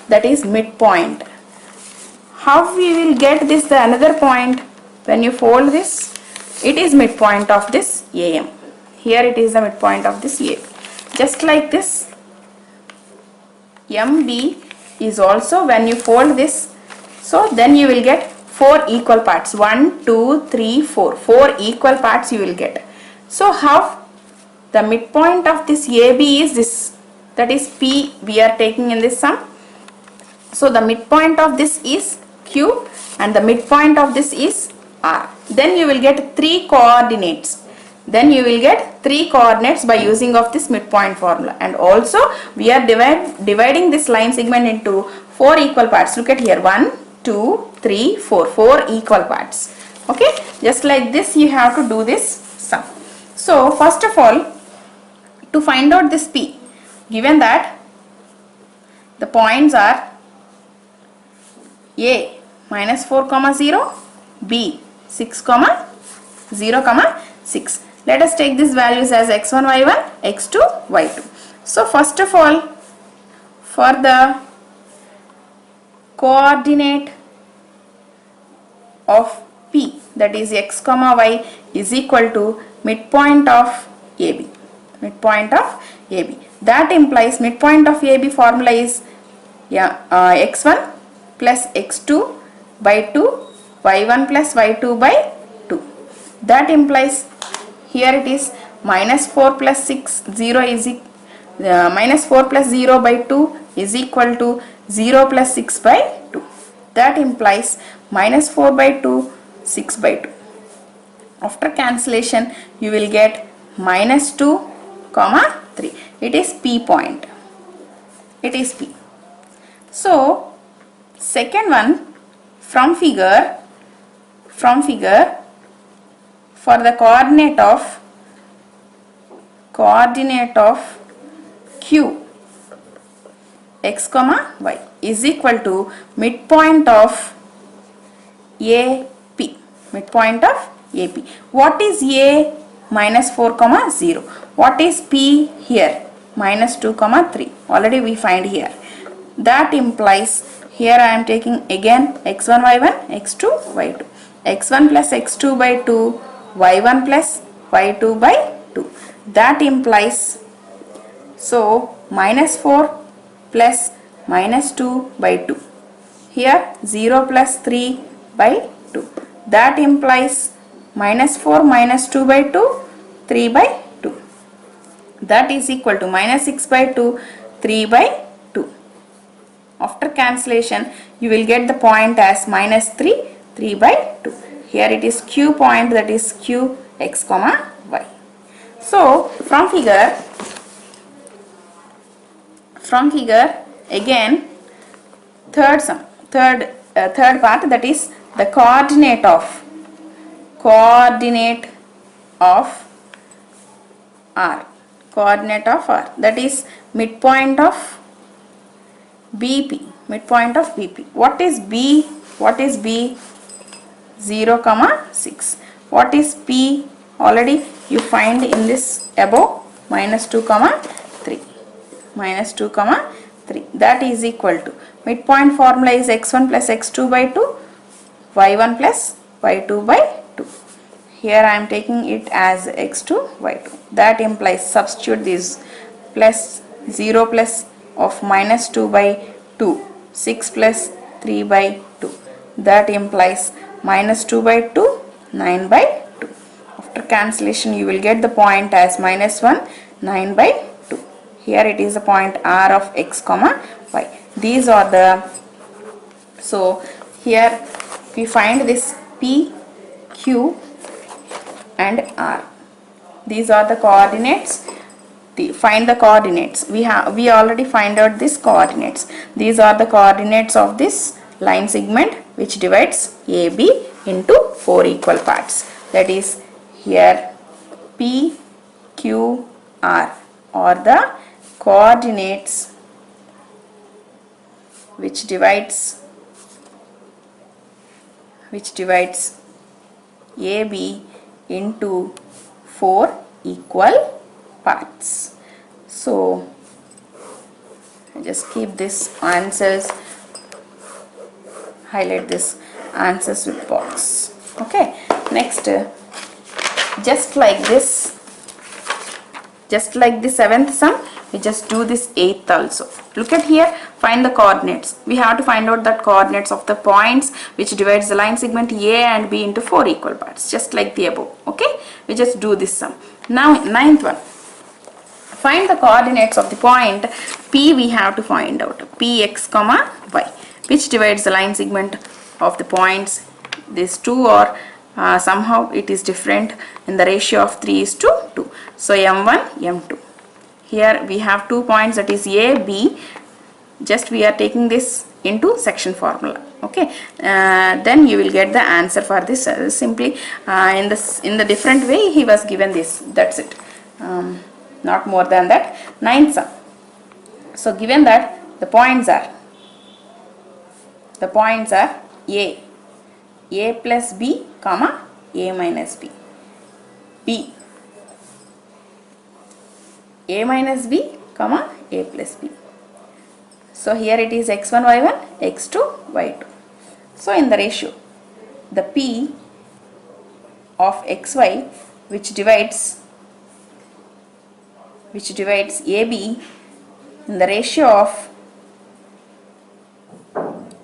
That is midpoint. How we will get this, the another point? When you fold this, it is midpoint of this AM. Here it is the midpoint of this AB. Just like this, MB is also, when you fold this, so then you will get 4 equal parts. 1, 2, 3, 4. 4 equal parts you will get. So how? The midpoint of this AB is this. That is P we are taking in this sum. So the midpoint of this is Q and the midpoint of this is R. Then you will get 3 coordinates. Then you will get 3 coordinates by using of this midpoint formula. And also we are dividing this line segment into 4 equal parts. Look at here. 1, 2, 3, 4. 4 equal parts. Okay. Just like this you have to do this sum. So first of all, to find out this P, given that the points are A minus 4, 0, B 6, 0, 6. Let us take these values as x1, y1, x2, y2. So first of all, for the coordinate of P, that is x, y, is equal to midpoint of AB. Midpoint of AB. That implies midpoint of AB formula is x1 plus x2 by 2, y1 plus y2 by 2. That implies here it is minus 4 plus 6, 0 is minus 4 plus 0 by 2 is equal to 0 plus 6 by 2. That implies minus 4 by 2, 6 by 2. After cancellation, you will get minus 2, 3. It is P point. It is P. So second one, from figure for the coordinate of Q x comma y is equal to midpoint of AP. Midpoint of AP. What is A? Minus 4 comma 0. What is P here? Minus 2 comma 3. Already we find here. That implies here I am taking again x1 y1 x2 y2. x1 plus x2 by 2 y1 plus y2 by 2. That implies, so minus 4 plus minus 2 by 2. Here 0 plus 3 by 2. That implies minus 4 minus 2 by 2, 3 by 2. That is equal to minus 6 by 2, 3 by 2. After cancellation, you will get the point as minus 3, 3 by 2. Here it is Q point, that is Q x comma y. So from figure again, third part, that is the coordinate of R. That is midpoint of BP. What is B? 0 comma 6. What is P? Already you find in this above, minus 2 comma 3. That is equal to, midpoint formula is x1 plus x2 by 2, y1 plus y2 by 2. Here I am taking it as x2, y2. That implies, substitute this, plus 0 plus of minus 2 by 2, 6 plus 3 by 2. That implies minus 2 by 2, 9 by 2. After cancellation, you will get the point as minus 1, 9 by 2. Here it is the point R of x comma y. These are the, so here we find this P, Q and R. These are the coordinates. Find the coordinates. We already find out this coordinates. These are the coordinates of this line segment which divides AB into 4 equal parts. That is, here P, Q, R are the coordinates which divides AB into 4 equal parts. So I just keep this answers, highlight this answers with box. Okay, next, just like this 7th sum, we just do this 8th also. Look at here, find the coordinates. We have to find out that coordinates of the points which divides the line segment A and B into 4 equal parts, just like the above. Okay, we just do this sum. Now 9th one, find the coordinates of the point P. We have to find out Px comma y, which divides the line segment of the points. These two are somehow it is different in the ratio of 3:2. So m1, m2. Here we have 2 points, that is A, B. Just we are taking this into section formula. Okay, then you will get the answer for this. Simply in the different way he was given this. That's it. Not more than that. 9th sum. So given that the points are A plus B, comma A minus B, B, A minus B, comma A plus B. So here it is x1 y1 x2 y2. So in the ratio, the P of xy which divides AB in the ratio of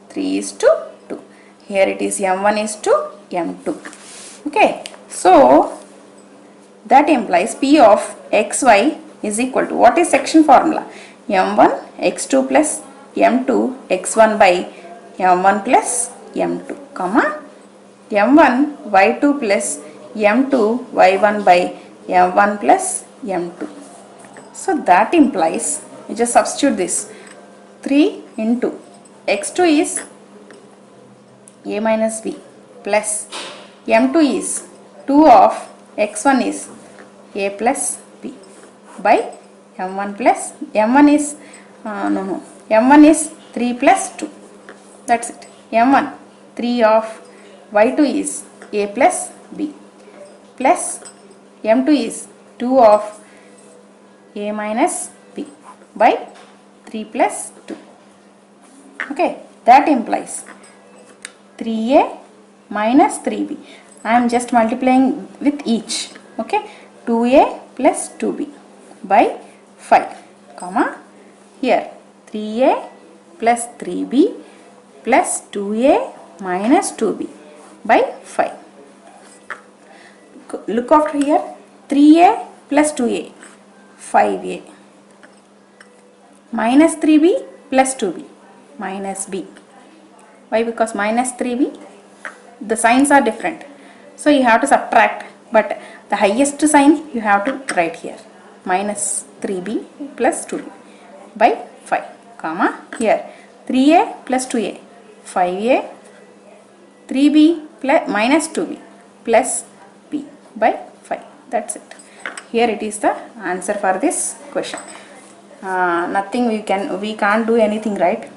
3:2. Here it is m1 is to m2. Okay, so that implies P of xy is equal to, what is section formula? m1 x2 plus m2 x1 by m1 plus m2, comma m1 y2 plus m2 y1 by m1 plus m2. So that implies, we just substitute this, 3 into x2 is a minus b plus m2 is 2 of x1 is a plus b by m1 plus m1 is m1 is 3 plus 2. That's it. m1 3 of y2 is a plus b plus m2 is 2 of a minus b by 3 plus 2. Okay, that implies 3a minus 3b. I am just multiplying with each. Okay, 2a plus 2b by 5 comma here 3a plus 3b plus 2a minus 2b by 5. Look after here, 3a plus 2a 5a minus 3b plus 2b minus b. Why? Because minus 3b, the signs are different, so you have to subtract, but the highest sign you have to write here, minus 3b plus 2b by 5 comma here 3a plus 2a 5a 3b plus minus 2b plus b by 5. That's it. Here it is the answer for this question. Nothing we can't do anything, right?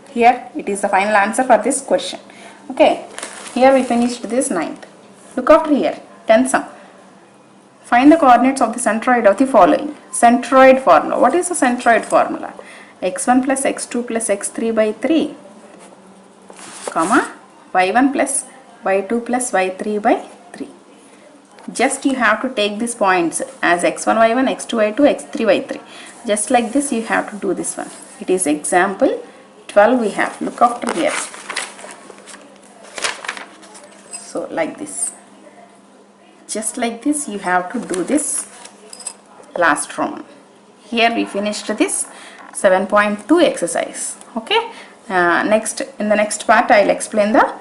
Here it is the final answer for this question. Okay, here we finished this 9th. Look after here, 10th sum. Find the coordinates of the centroid of the following. Centroid formula. What is the centroid formula? x1 plus x2 plus x3 by 3 comma y1 plus y2 plus y3 by 3. Just you have to take these points as x1 y1, x2 y2, x3 y3. Just like this you have to do this one. It is example 12 we have. Look after here. So like this. Just like this you have to do this last Roman. Here we finished this 7.2 exercise. Okay. In the next part I'll explain the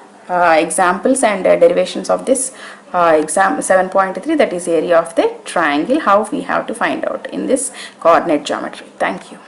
examples and derivations of this exam 7.3, that is area of the triangle, how we have to find out in this coordinate geometry. Thank you.